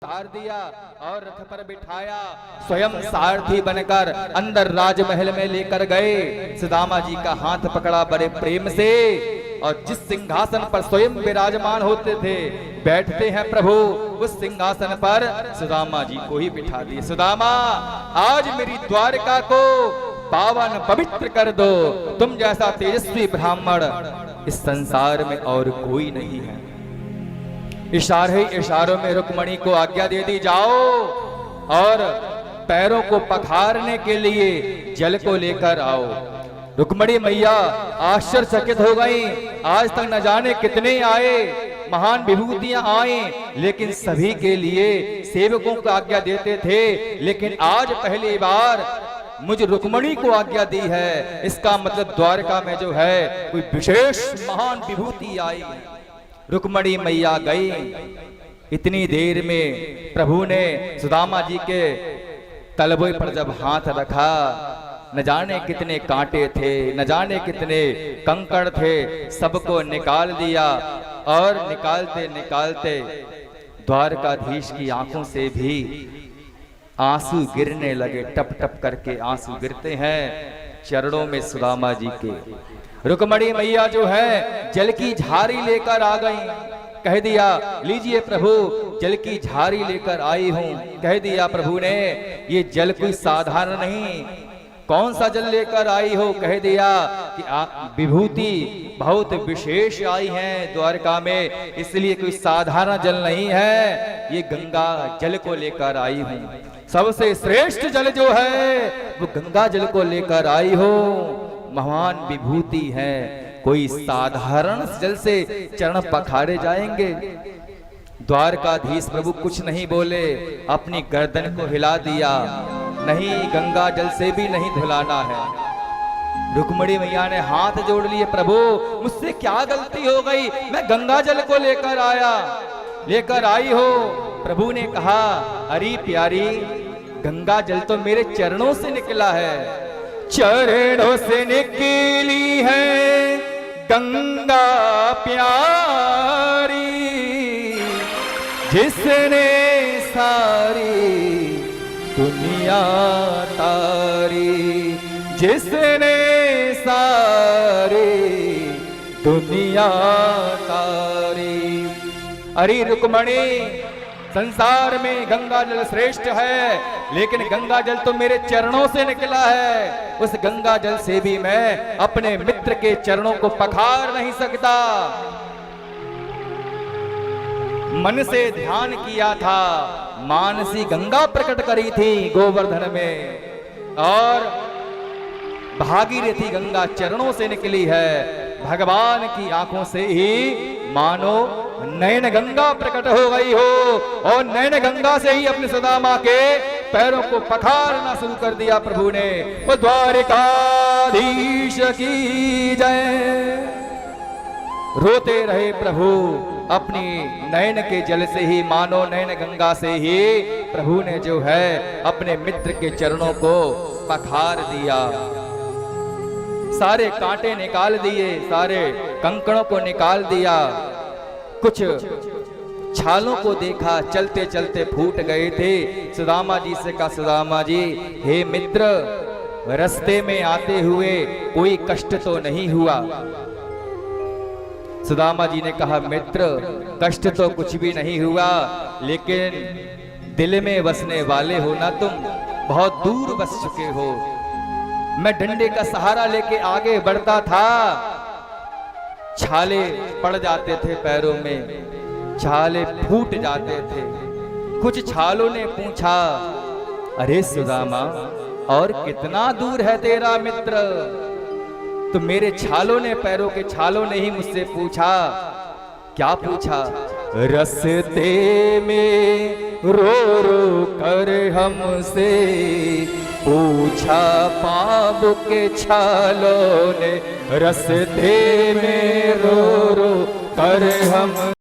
उतार दिया और रथ पर बिठाया, स्वयं सारथी बनकर अंदर राजमहल में लेकर गए। सुदामा जी का हाथ पकड़ा बड़े प्रेम से और जिस सिंहासन पर स्वयं विराजमान होते थे, बैठते हैं प्रभु, उस सिंहासन पर सुदामा जी को ही बिठा दिए। सुदामा, आज मेरी द्वारका को पावन पवित्र कर दो। तुम जैसा तेजस्वी ब्राह्मण इस संसार में और कोई नहीं है। इशारों में रुक्मणी को आज्ञा दे दी, जाओ और पैरों को पखारने के लिए जल को लेकर आओ। रुक्मणी मैया आश्चर्यचकित हो गई। आज तक न जाने कितने आए, महान विभूतियां आई, लेकिन सभी के लिए सेवकों को आज्ञा देते थे, लेकिन आज पहली बार मुझे रुक्मणी को आज्ञा दी है। इसका मतलब द्वारका में जो है कोई विशेष महान विभूति आई। रुक्मणी मैया गई। इतनी देर में प्रभु ने सुदामा जी के तलबों पर जब हाथ रखा, न जाने कितने कांटे थे, न जाने कितने कंकड़ थे, सबको निकाल दिया। और निकालते निकालते द्वारकाधीश की आंखों से भी आंसू गिरने लगे। टप टप करके आंसू गिरते हैं चरणों में सुदामा जी के। रुक्मणी मैया जो है जल की झारी लेकर आ गई। कह दिया, लीजिए प्रभु, जल की झारी लेकर आई हूं। कह दिया प्रभु ने, ये जल कोई साधारण नहीं। कौन सा जल लेकर आई हो? कह दिया कि विभूति बहुत विशेष आई है द्वारका में, इसलिए कोई साधारण जल नहीं है, ये गंगा जल को लेकर आई हूं। सबसे श्रेष्ठ जल जो है वो गंगा जल को लेकर आई हो। महान विभूति है, कोई साधारण जल से चरण पखारे जाएंगे? द्वारकाधीश प्रभु कुछ नहीं बोले, अपनी गर्दन को हिला दिया, नहीं, गंगा जल से भी नहीं धुलाना है। रुक्मणी मैया ने हाथ जोड़ लिए, प्रभु मुझसे क्या गलती हो गई, मैं गंगा जल को लेकर आई हो। प्रभु ने कहा, अरे प्यारी, गंगा जल तो मेरे चरणों से निकला है, चरणों से निकली है गंगा प्यारी, जिसने सारी दुनिया तारी, जिसने सारी दुनिया तारी। अरे रुक्मणी, संसार में गंगा जल श्रेष्ठ है, लेकिन गंगा जल तो मेरे चरणों से निकला है। उस गंगा जल से भी मैं अपने मित्र के चरणों को पखार नहीं सकता। मन से ध्यान किया था, मानसी गंगा प्रकट करी थी गोवर्धन में, और भागीरथी गंगा चरणों से निकली है। भगवान की आंखों से ही मानो नयन गंगा प्रकट हो गई हो, और नयन गंगा से ही अपने सुदामा के पैरों को पखारना शुरू कर दिया प्रभु ने। वो द्वारकाधीश की जय। रोते रहे प्रभु, अपनी नयन के जल से ही, मानो नयन गंगा से ही प्रभु ने जो है अपने मित्र के चरणों को पखार दिया। सारे कांटे निकाल दिए, सारे कंकड़ों को निकाल दिया। कुछ छालों को देखा, चलते चलते फूट गए थे। सुदामा जी से कहा, सुदामा जी, हे मित्र, रास्ते में आते हुए कोई कष्ट तो नहीं हुआ? सुदामा जी ने कहा, मित्र, कष्ट तो कुछ भी नहीं हुआ, लेकिन दिल में बसने वाले हो ना तुम, बहुत दूर बस चुके हो। मैं डंडे का सहारा लेके आगे बढ़ता था, छाले पड़ जाते थे पैरों में, छाले फूट जाते थे। कुछ छालों ने पूछा, अरे सुदामा, और कितना दूर है तेरा मित्र? तो मेरे छालों ने, पैरों के छालों ने ही मुझसे पूछा। क्या पूछा? रास्ते में रो रो कर हमसे पूछा पाँव के छालों ने, रास्ते में रो रो कर हम